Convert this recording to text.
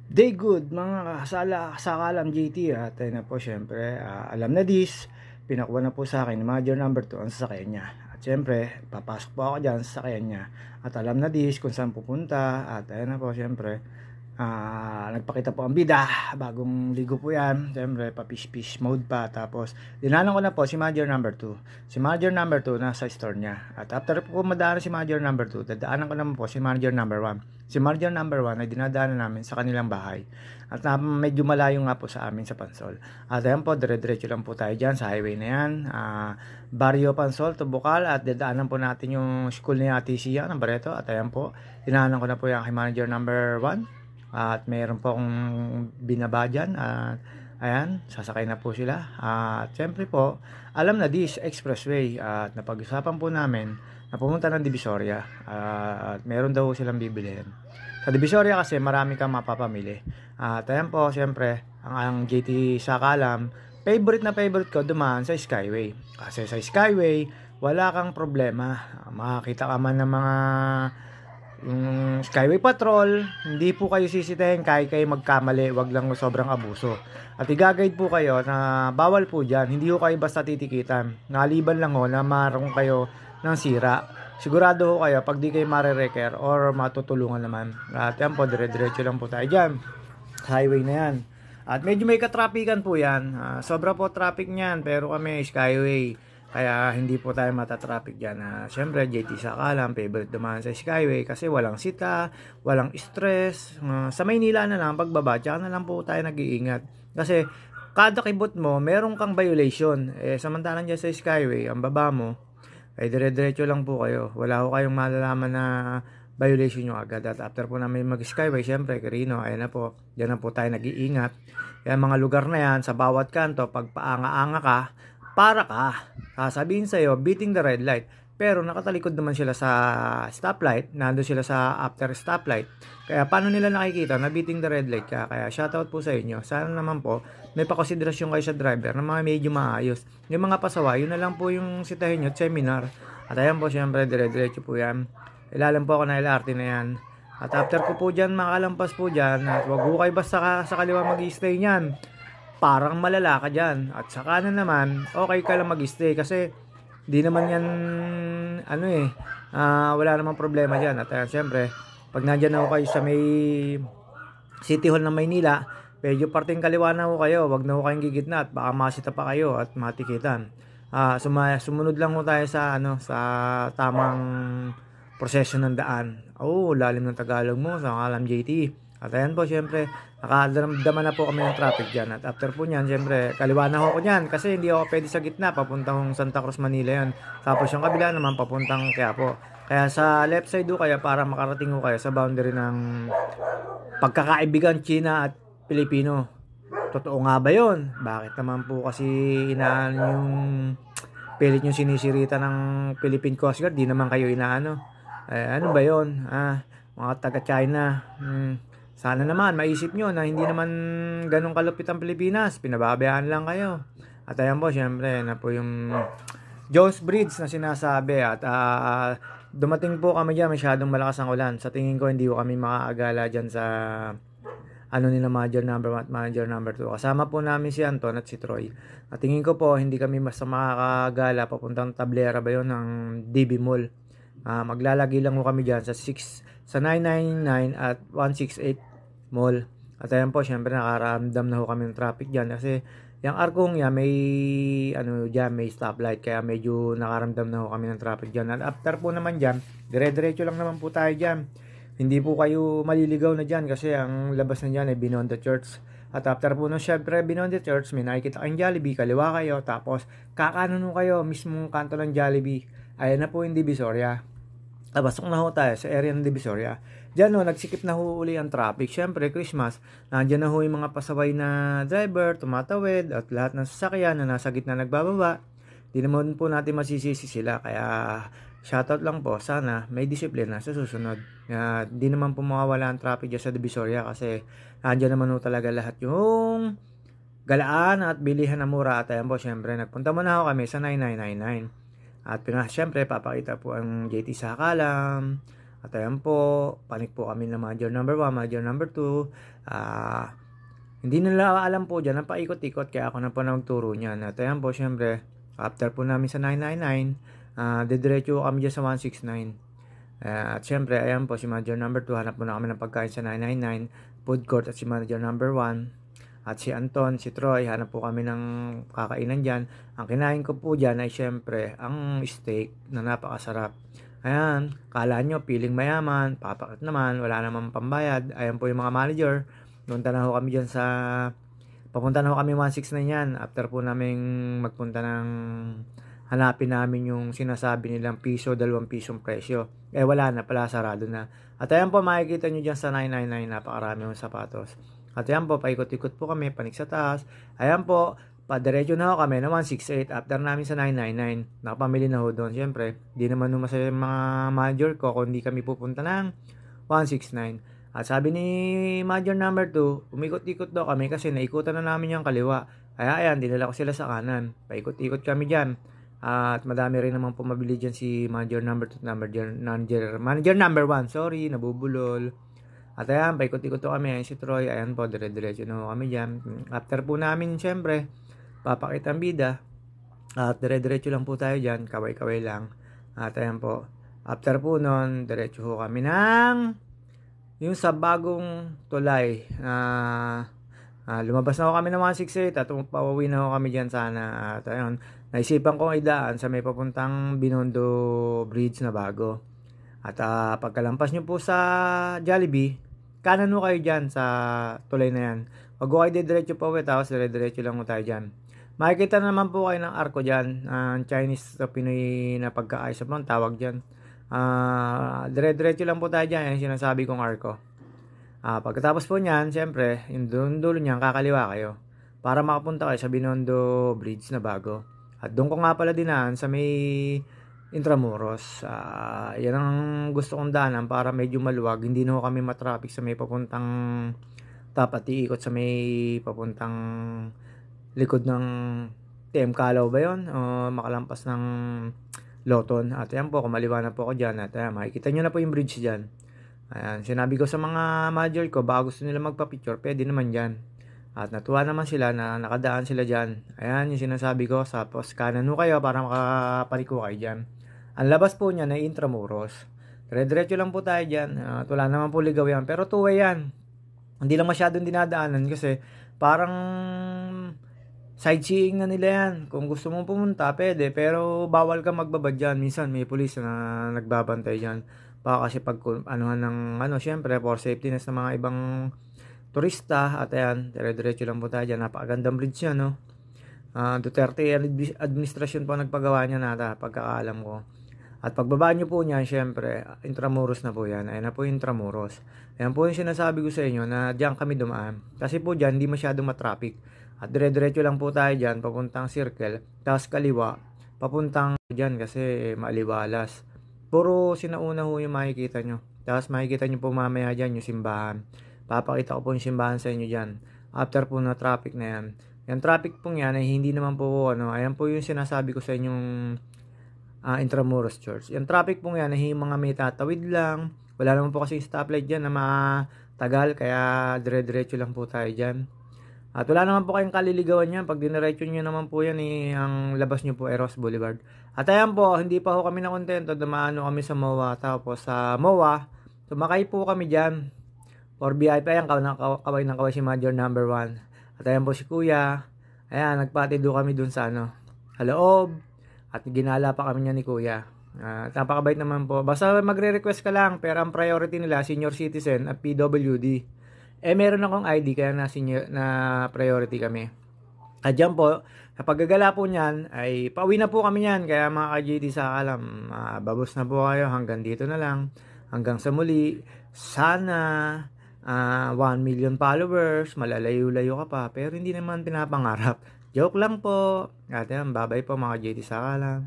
Day good mga sakalam JT at ayun na po syempre alam na this, pinakuha na po sa akin ni Major number 2 ang sasakyan niya. At syempre papasok po ako dyan sa sasakyan niya at alam na this kung saan pupunta at ayun na po syempre nagpakita po ang bida, bagong ligo po yan, syempre pa fish mode pa. Tapos dinanan ko na po si Major number 2, si Major number 2 nasa store niya at after po madaanan si Major number 2 dadaanan ko naman po si Major number 1. Si Major number 1 ay dinadaanan namin sa kanilang bahay at medyo malayo nga po sa amin sa Pansol. At ayan po, dire-diretso lang po tayo dyan sa highway na yan, Barrio Pansol to Bukal, at dadaanan po natin yung school ni Ate Sia ng Barreto. At ayan po, dinaanan ko na po yung kay Manager number 1 at mayroon po akong binaba dyan at ayan, sasakay na po sila. At syempre po, alam na this expressway at napag-usapan po namin na pumunta ng Divisoria at meron daw silang bibilihin. Sa Divisoria kasi marami kang mapapamili. At ayan po, syempre, ang JT Sakalam, favorite ko dumaan sa Skyway. Kasi sa Skyway, wala kang problema. Makakita ka man ng mga yung Skyway Patrol, hindi po kayo sisitahin kahit kayo magkamali, wag lang sobrang abuso. At i-guide po kayo na bawal po dyan, hindi po kayo basta titikitan. Naliban lang ho na maroon kayo ng sira. Sigurado ho kayo pag di kayo marireker or matutulungan naman. At yan po, dire-diretso lang po tayo dyan. Highway na yan. At medyo may katrapikan po yan. Sobra po traffic niyan, pero kami Skyway. Kaya hindi po tayo matatraffic dyan. Siyempre, JT Sakalam, favorite dumaan sa Skyway kasi walang sita, walang stress. Sa Maynila na lang, pagbaba, tsaka na lang po tayo nag-iingat. Kasi, kada kibot mo, meron kang violation. Samantalang dyan sa Skyway, ang baba mo, ay dire-diretso lang po kayo. Wala ko kayong malalaman na violation nyo agad. At after po namin mag-Skyway, syempre, Quirino, ayan na po, dyan na po tayo nag-iingat. Kaya mga lugar na yan, sa bawat kanto, pag paanga-anga ka, para ka, sasabihin sa'yo, beating the red light. Pero nakatalikod naman sila sa stoplight, nando sila sa after stoplight. Kaya paano nila nakikita na beating the red light ka? Kaya shoutout po sa inyo. Sana naman po, may pakonsiderasyon kayo sa driver na mga medyo maayos. Yung mga pasawa, yun na lang po yung sitahin nyo, seminar. At ayan po, syempre, dire-diretso po yan. Ilalim po ako na LRT na yan. At after ko po dyan, makalampas po dyan, at wag po kayo basta sa kaliwa mag-stay nyan. Parang malala ka dyan. At sa kanan naman, okay ka lang mag-stay kasi di naman yan wala namang problema dyan. At syempre, pag nandyan ako kayo sa may City Hall ng Maynila, medyo parteng kaliwa na ako kayo, wag na ako kayong gigitna at baka masita pa kayo at matikitan. Sumunod lang ko tayo sa sa tamang proseso ng daan. Lalim ng Tagalog mo, sa Alam JT. At ayan po, syempre, nakadama na po kami ng traffic dyan. At after po nyan, syempre, kaliwa na ako nyan. Kasi hindi ako pwede sa gitna, papuntang Santa Cruz, Manila yan. Tapos yung kabila naman, papuntang Quiapo. Kaya sa left side do kayo para makarating ko kayo sa boundary ng pagkakaibigan China at Pilipino. Totoo nga ba yun? Bakit naman po kasi inaan yung pilit yung sinisirita ng Philippine Coast Guard? Di naman kayo inaano. Ano ba yun? Mga taga-China. Sana naman maisip nyo na hindi naman ganun kalupit ang Pilipinas. Pinababayaan lang kayo. At ayan po, syempre, na po yung Jones Bridge na sinasabi. At dumating po kami dyan, masyadong malakas ang ulan. Sa tingin ko, hindi ko kami makaagala dyan sa nila Manager number 1 at Manager number 2. Kasama po namin si Anton at si Troy. At tingin ko po, hindi kami basta makakagala papuntang Tablera ba yun ng DB Mall. Maglalagi lang po kami dyan sa 999 at 168 Mall. At ayan po, syempre nakaramdam na ho kami ng traffic dyan kasi yung Arkong yan may dyan, may stoplight, kaya medyo nakaramdam na ho kami ng traffic dyan. At after po naman dyan, dire-diretso lang naman po tayo dyan. Hindi po kayo maliligaw na dyan kasi ang labas na dyan ay Beyond the Church. At after po nung syempre Beyond the Church, may nakikita kayong Jollibee, kaliwa kayo, tapos kakanan kayo, mismong kanto ng Jollibee. Ayan na po yung Divisoria. Pasok na ho tayo sa area ng Divisoria. Diyan nagsikip na ho uli ang traffic. Syempre, Christmas, nandiyan na ho yung mga pasaway na driver, tumatawid, at lahat ng sasakyan na nasa gitna nagbababa. Di naman po natin masisisi sila. Kaya, shoutout lang po, sana may disiplina sa susunod. Di naman po mawawala ang traffic dyan sa Divisoria kasi nandiyan naman ho talaga lahat yung galaan at bilihan na mura. At ayan po, syempre, nagpunta muna ho kami sa 9999. At syempre, papakita po ang JT Sakalam. At ayan po, panik po kami ng Major number 1, Major number 2. Hindi nila alam po dyan, ang paikot-ikot, kaya ako na po nagturo niyan. At ayan po, syempre, after po namin sa 999, didiretso kami dyan sa 169. At syempre, ayan po, si Major number 2, hanap muna kami ng pagkain sa 999, food court, at si Major number 1. At si Anton, si Troy, hanap po kami ng kakainan dyan. Ang kinain ko po dyan ay syempre, ang steak na napakasarap. Ayan, kala nyo, piling mayaman, papakat naman, wala namang pambayad. Ayan po yung mga manager. Punta na ho kami dyan papunta na ho kami 169 yan. After po namin magpunta ng, hanapin namin yung sinasabi nilang piso, 2 pisong presyo. Wala na pala, sarado na. At ayan po, makikita nyo dyan sa 999, napakarami yung sapatos. At ayan po, paikot-ikot po kami, panik sa taas. Ayan po, padiretso na ho kami na 168 after namin sa 999. Nakapamili na ho doon. Siyempre, di naman masaya yung mga manager ko kung di kami pupunta ng 169. At sabi ni manager number 2, umikot-ikot daw kami kasi naikutan na namin yung kaliwa. Kaya ayan, dinala ko sila sa kanan. Paikot-ikot kami dyan. At madami rin naman pumabili dyan si manager number 2, manager number 1. Sorry, nabubulol. At ayan, paikot-ikot to kami. Ayan si Troy. Ayan po, dire-diretso na kami dyan. After po namin, syempre, papakita ang bida. At dire-diretso lang po tayo dyan. Kaway-kaway lang. At ayan po. After po nun, diretso ho kami ng yung sa bagong tulay. Lumabas na ho kami ng 168 at pauwi na ho kami dyan sana. At ayun, naisipan kong idaan sa may papuntang Binondo Bridge na bago. At pagkalampas nyo po sa Jollibee, kanan mo kayo dyan sa tulay na yan. Wag kayo diretso pa uwi, tapos diretso lang mo tayo dyan. Makikita naman po kayo ng arko dyan. Chinese sa Pinoy na pagkaayos mo, tawag dyan. Diretso lang po tayo dyan. Yung sinasabi kong arko. Pagkatapos po nyan, syempre, yung dulo nyan, kakaliwa kayo. Para makapunta kayo sa Binondo Bridge na bago. At doon ko nga pala dinaan sa may Intramuros. Yan ang gusto kong daanan para medyo maluwag. Hindi na kami matraffic sa may papuntang Tapat, iikot sa may papuntang likod ng TM Calaw ba yun? O makalampas ng Loton. At yan po, kumaliwa na po ako dyan. At ayan, makikita nyo na po yung bridge dyan. Ayan, sinabi ko sa mga manager ko, baka gusto nila magpa-picture, pwede naman dyan. At natuwa naman sila na nakadaan sila dyan. Ayan, yung sinasabi ko, tapos kanan mo kayo para makapaliko kayo dyan. Ang labas po niya na Intramuros. Diretso lang po tayo dyan. At wala naman po ligaw yan. Pero two-way yan. Hindi lang masyadong dinadaanan kasi parang sightseeing na nila yan. Kung gusto mong pumunta, pwede. Pero bawal ka magbabad dyan. Minsan may pulis na nagbabantay dyan. Baka kasi pag syempre for safetyness ng mga ibang turista. At ayan, diretso lang po tayo dyan. Napakagandang bridge yan, no? Duterte administration po nagpagawa niya nata, pagkakaalam ko. At pagbaba nyo po niyan, syempre, Intramuros na po yan. Ayan na po yung Intramuros. Ayan po yung sinasabi ko sa inyo na diyan kami dumaan. Kasi po diyan, hindi masyadong matraffic. At dire-diretso lang po tayo diyan, papuntang circle. Tapos kaliwa, papuntang diyan kasi maliwalas. Puro sinauna ho yung makikita nyo. Tapos makikita nyo po mamaya diyan yung simbahan. Papakita ko po yung simbahan sa inyo diyan. After po na traffic na yan. Yung traffic po yan ay hindi naman po, ayan po yung sinasabi ko sa inyong Intramuros Church. Yung traffic po yan ay mga may tatawid lang. Wala naman po kasi stoplight dyan na matagal, kaya dire-diretso lang po tayo dyan. At wala naman po kayong kaliligawan yan. Pag diniretso nyo naman po yan, ang labas nyo po ay Ross Boulevard. At ayan po, hindi pa po kami nakontento. Dumaano kami sa MOA. Tapos sa MOA, tumakay po kami dyan. For VIP, ayan, kaway ng kaway si Major number 1. At ayan po si Kuya. Ayan, nagpatido kami dun sa loob. At ginala pa kami niya ni Kuya. Napakabait naman po. Basta magre-request ka lang, pero ang priority nila, senior citizen at PWD. Meron akong ID, kaya na priority kami. At dyan po, sa paggagala po niyan, ay pauwi na po kami niyan. Kaya mga ka-JD sa alam, babos na po kayo. Hanggang dito na lang. Hanggang sa muli. Sana 1 million followers, malalayo-layo ka pa. Pero hindi naman pinapangarap. Joke lang po. At yan, bye-bye po mga JD sa alam.